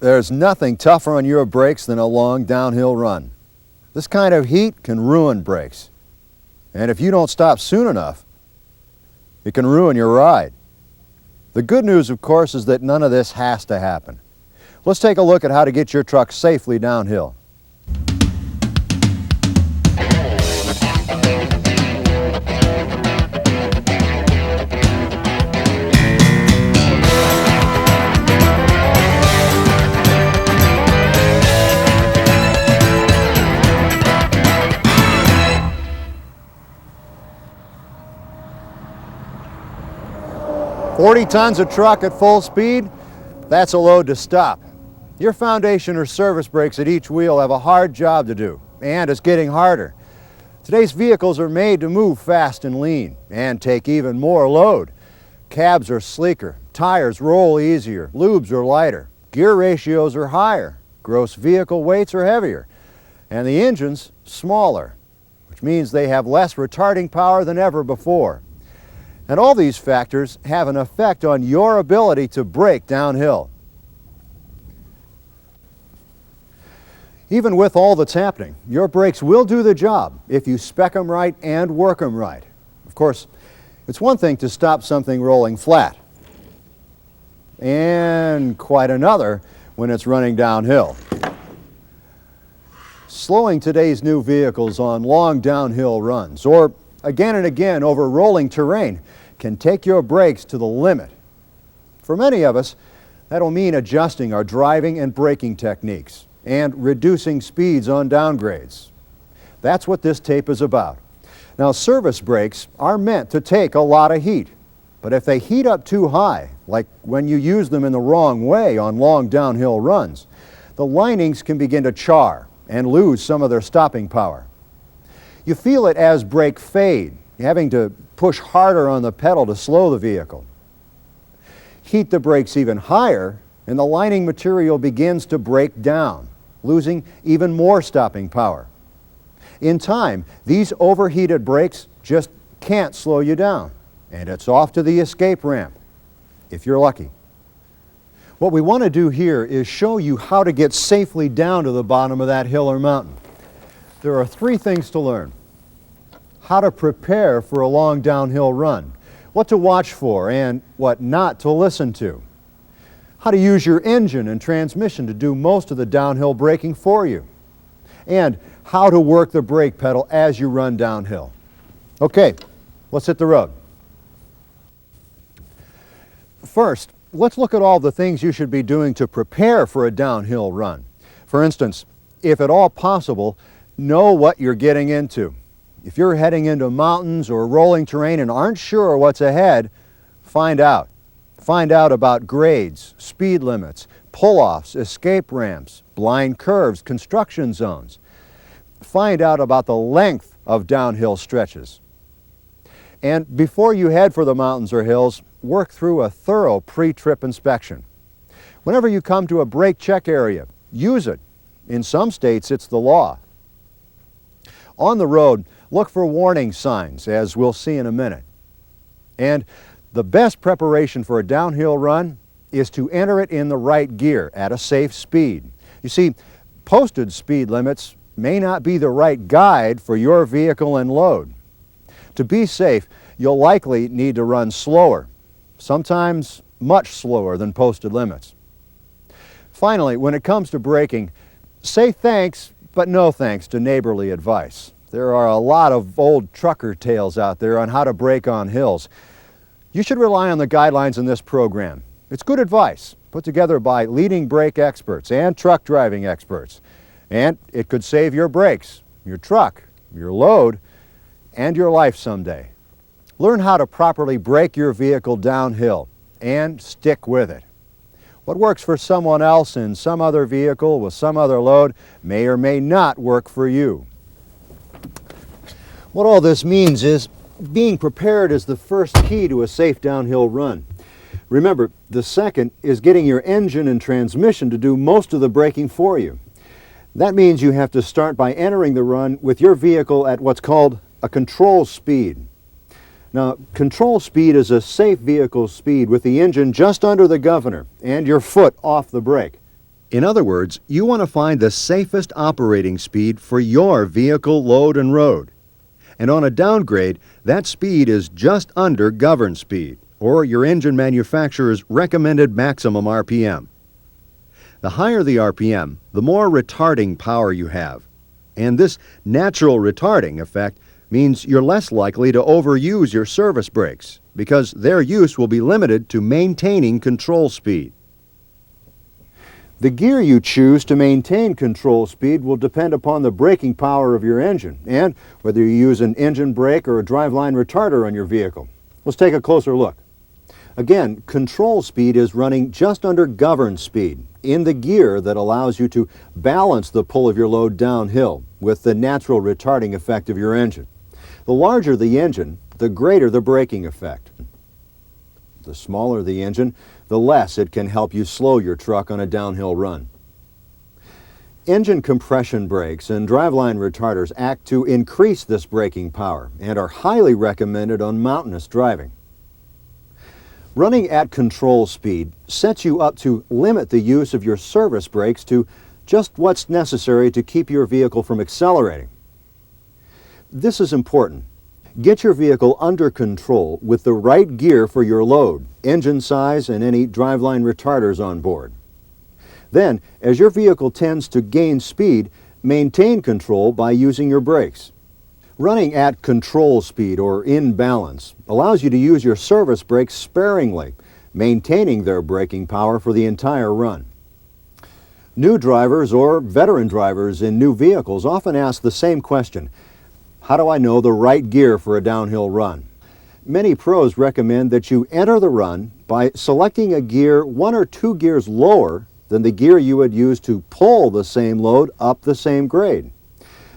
There's nothing tougher on your brakes than a long downhill run. This kind of heat can ruin brakes. And if you don't stop soon enough, it can ruin your ride. The good news, of course, is that none of this has to happen. Let's take a look at how to get your truck safely downhill. "40 tons of truck at full speed, that's a load to stop. Your foundation or service brakes at each wheel have a hard job to do, and it's getting harder. Today's vehicles are made to move fast and lean and take even more load. Cabs are sleeker, tires roll easier, lubes are lighter, gear ratios are higher, gross vehicle weights are heavier, and the engines smaller, which means they have less retarding power than ever before. And all these factors have an effect on your ability to brake downhill. Even with all that's happening, your brakes will do the job if you spec them right and work them right. Of course, it's one thing to stop something rolling flat, and quite another when it's running downhill. Slowing today's new vehicles on long downhill runs, or again and again over rolling terrain, can take your brakes to the limit. For many of us, that'll mean adjusting our driving and braking techniques and reducing speeds on downgrades. That's what this tape is about. Now, service brakes are meant to take a lot of heat, but if they heat up too high, like when you use them in the wrong way on long downhill runs, the linings can begin to char and lose some of their stopping power. You feel it as brake fade, having to push harder on the pedal to slow the vehicle. Heat the brakes even higher, and the lining material begins to break down, losing even more stopping power. In time, these overheated brakes just can't slow you down, and it's off to the escape ramp, if you're lucky. What we want to do here is show you how to get safely down to the bottom of that hill or mountain. There are 3 things to learn: how to prepare for a long downhill run, what to watch for and what not to listen to, how to use your engine and transmission to do most of the downhill braking for you, and how to work the brake pedal as you run downhill. Okay, let's hit the road. First, let's look at all the things you should be doing to prepare for a downhill run. For instance, if at all possible, know what you're getting into. If you're heading into mountains or rolling terrain and aren't sure what's ahead, find out. Find out about grades, speed limits, pull-offs, escape ramps, blind curves, construction zones. Find out about the length of downhill stretches. And before you head for the mountains or hills, work through a thorough pre-trip inspection. Whenever you come to a brake check area, use it. In some states, it's the law. On the road, look for warning signs, as we'll see in a minute. And the best preparation for a downhill run is to enter it in the right gear at a safe speed. You see, posted speed limits may not be the right guide for your vehicle and load. To be safe, you'll likely need to run slower, sometimes much slower than posted limits. Finally, when it comes to braking, say thanks, but no thanks to neighborly advice. There are a lot of old trucker tales out there on how to brake on hills. You should rely on the guidelines in this program. It's good advice, put together by leading brake experts and truck driving experts. And it could save your brakes, your truck, your load, and your life someday. Learn how to properly brake your vehicle downhill and stick with it. What works for someone else in some other vehicle with some other load may or may not work for you. What all this means is being prepared is the first key to a safe downhill run. Remember, the second is getting your engine and transmission to do most of the braking for you. That means you have to start by entering the run with your vehicle at what's called a control speed. Now, control speed is a safe vehicle speed with the engine just under the governor and your foot off the brake. In other words, you want to find the safest operating speed for your vehicle load and road. And on a downgrade, that speed is just under governed speed, or your engine manufacturer's recommended maximum RPM. The higher the RPM, the more retarding power you have. And this natural retarding effect means you're less likely to overuse your service brakes, because their use will be limited to maintaining control speed. The gear you choose to maintain control speed will depend upon the braking power of your engine and whether you use an engine brake or a driveline retarder on your vehicle. Let's take a closer look. Again, control speed is running just under governed speed in the gear that allows you to balance the pull of your load downhill with the natural retarding effect of your engine. The larger the engine, the greater the braking effect. The smaller the engine, the less it can help you slow your truck on a downhill run. Engine compression brakes and driveline retarders act to increase this braking power and are highly recommended on mountainous driving. Running at control speed sets you up to limit the use of your service brakes to just what's necessary to keep your vehicle from accelerating. This is important. Get your vehicle under control with the right gear for your load, engine size, and any driveline retarders on board. Then, as your vehicle tends to gain speed, maintain control by using your brakes. Running at control speed or in balance allows you to use your service brakes sparingly, maintaining their braking power for the entire run. New drivers or veteran drivers in new vehicles often ask the same question: how do I know the right gear for a downhill run? Many pros recommend that you enter the run by selecting a gear 1 or 2 gears lower than the gear you would use to pull the same load up the same grade.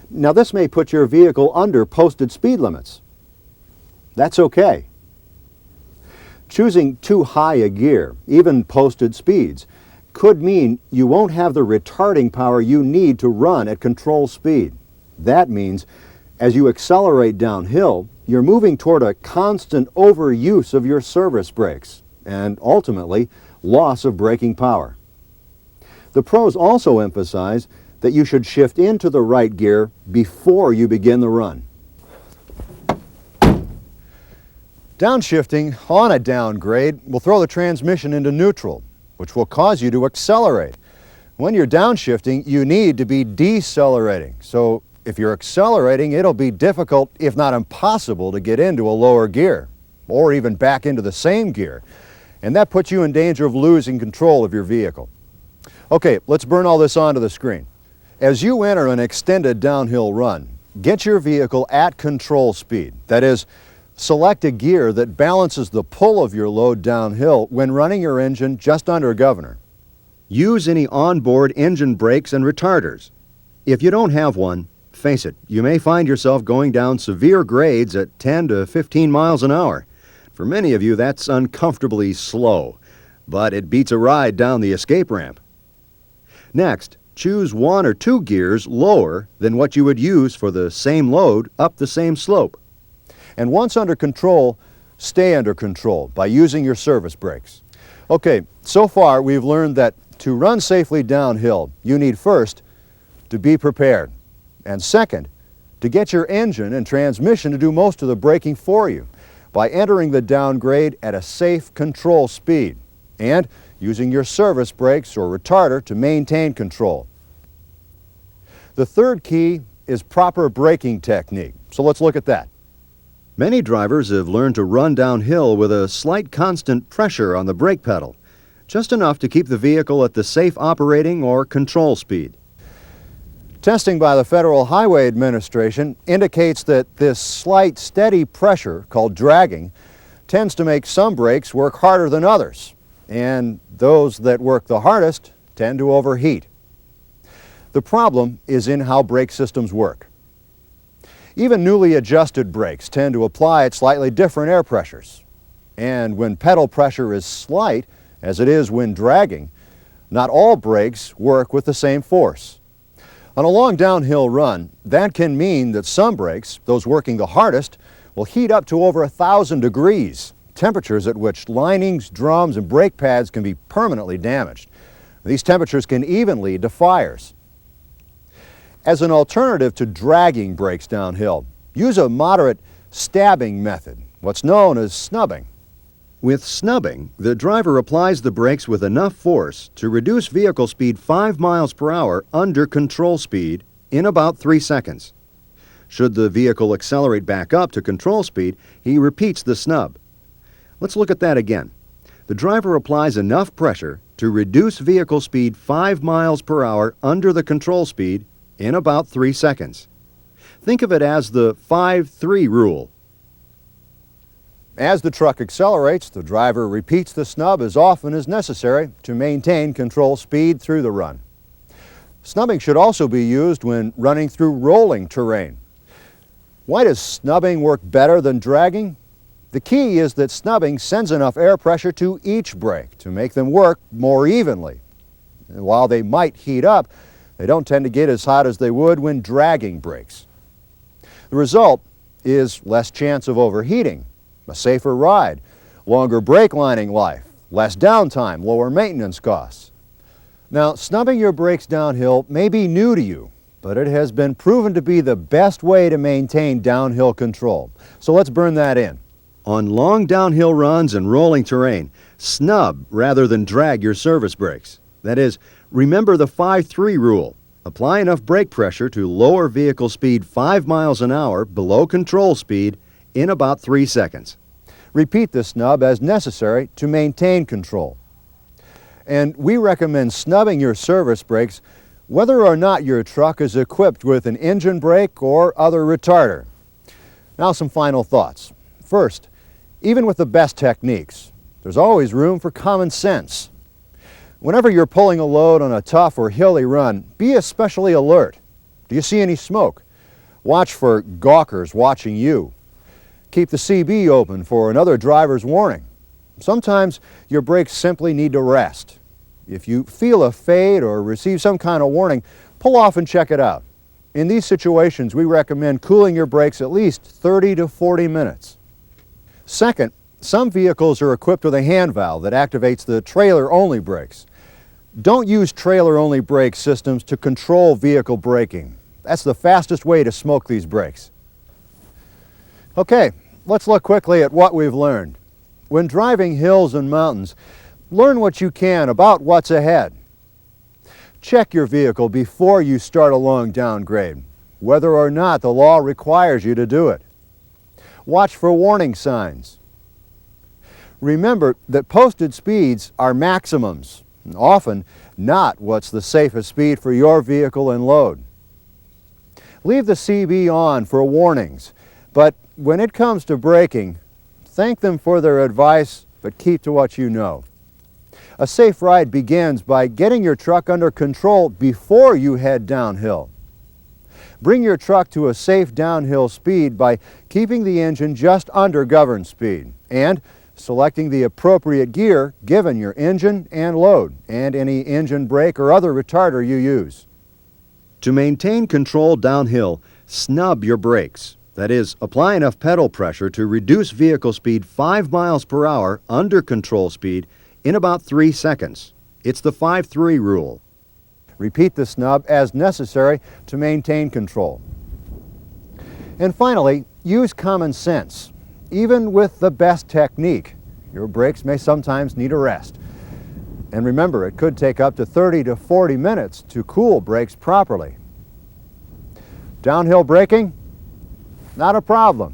Now, this may put your vehicle under posted speed limits. That's okay. Choosing too high a gear, even posted speeds, could mean you won't have the retarding power you need to run at control speed. That means as you accelerate downhill, you're moving toward a constant overuse of your service brakes and ultimately loss of braking power. The pros also emphasize that you should shift into the right gear before you begin the run. Downshifting on a downgrade will throw the transmission into neutral, which will cause you to accelerate. When you're downshifting, you need to be decelerating. So if you're accelerating, it'll be difficult, if not impossible, to get into a lower gear or even back into the same gear. And that puts you in danger of losing control of your vehicle. Okay, let's burn all this onto the screen. As you enter an extended downhill run, get your vehicle at control speed. That is, select a gear that balances the pull of your load downhill when running your engine just under governor. Use any onboard engine brakes and retarders. If you don't have one, face it, you may find yourself going down severe grades at 10 to 15 miles an hour. For many of you, that's uncomfortably slow, but it beats a ride down the escape ramp. Next, choose 1 or 2 gears lower than what you would use for the same load up the same slope. And once under control, stay under control by using your service brakes. Okay, so far we've learned that to run safely downhill, you need first to be prepared, and second, to get your engine and transmission to do most of the braking for you by entering the downgrade at a safe control speed and using your service brakes or retarder to maintain control. The third key is proper braking technique, so let's look at that. Many drivers have learned to run downhill with a slight constant pressure on the brake pedal, just enough to keep the vehicle at the safe operating or control speed. Testing by the Federal Highway Administration indicates that this slight steady pressure, called dragging, tends to make some brakes work harder than others, and those that work the hardest tend to overheat. The problem is in how brake systems work. Even newly adjusted brakes tend to apply at slightly different air pressures, and when pedal pressure is slight, as it is when dragging, not all brakes work with the same force. On a long downhill run, that can mean that some brakes, those working the hardest, will heat up to over 1,000 degrees, temperatures at which linings, drums, and brake pads can be permanently damaged. These temperatures can even lead to fires. As an alternative to dragging brakes downhill, use a moderate stabbing method, what's known as snubbing. With snubbing, the driver applies the brakes with enough force to reduce vehicle speed 5 miles per hour under control speed in about 3 seconds. Should the vehicle accelerate back up to control speed, he repeats the snub. Let's look at that again. The driver applies enough pressure to reduce vehicle speed 5 miles per hour under the control speed in about 3 seconds. Think of it as the 5-3 rule. As the truck accelerates, the driver repeats the snub as often as necessary to maintain control speed through the run. Snubbing should also be used when running through rolling terrain. Why does snubbing work better than dragging? The key is that snubbing sends enough air pressure to each brake to make them work more evenly. And while they might heat up, they don't tend to get as hot as they would when dragging brakes. The result is less chance of overheating, a safer ride, longer brake lining life, less downtime, lower maintenance costs. Now, snubbing your brakes downhill may be new to you, but it has been proven to be the best way to maintain downhill control. So let's burn that in. On long downhill runs and rolling terrain, snub rather than drag your service brakes. That is, remember the 5-3 rule. Apply enough brake pressure to lower vehicle speed 5 miles an hour below control speed in about 3 seconds. Repeat the snub as necessary to maintain control. And we recommend snubbing your service brakes whether or not your truck is equipped with an engine brake or other retarder. Now some final thoughts. First, even with the best techniques, there's always room for common sense. Whenever you're pulling a load on a tough or hilly run, be especially alert. Do you see any smoke? Watch for gawkers watching you. Keep the CB open for another driver's warning. Sometimes your brakes simply need to rest. If you feel a fade or receive some kind of warning, pull off and check it out. In these situations, we recommend cooling your brakes at least 30 to 40 minutes. Second, some vehicles are equipped with a hand valve that activates the trailer-only brakes. Don't use trailer-only brake systems to control vehicle braking. That's the fastest way to smoke these brakes. Okay, let's look quickly at what we've learned. When driving hills and mountains, learn what you can about what's ahead. Check your vehicle before you start a long downgrade, whether or not the law requires you to do it. Watch for warning signs. Remember that posted speeds are maximums, often not what's the safest speed for your vehicle and load. Leave the CB on for warnings, but when it comes to braking, thank them for their advice, but keep to what you know. A safe ride begins by getting your truck under control before you head downhill. Bring your truck to a safe downhill speed by keeping the engine just under governed speed and selecting the appropriate gear given your engine and load and any engine brake or other retarder you use. To maintain control downhill, snub your brakes. That is, apply enough pedal pressure to reduce vehicle speed 5 miles per hour under control speed in about 3 seconds. It's the 5-3 rule. Repeat the snub as necessary to maintain control. And finally, use common sense. Even with the best technique, your brakes may sometimes need a rest. And remember, it could take up to 30 to 40 minutes to cool brakes properly. Downhill braking? Not a problem.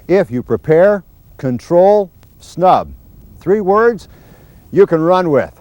If you prepare, control, snub. 3 words you can run with.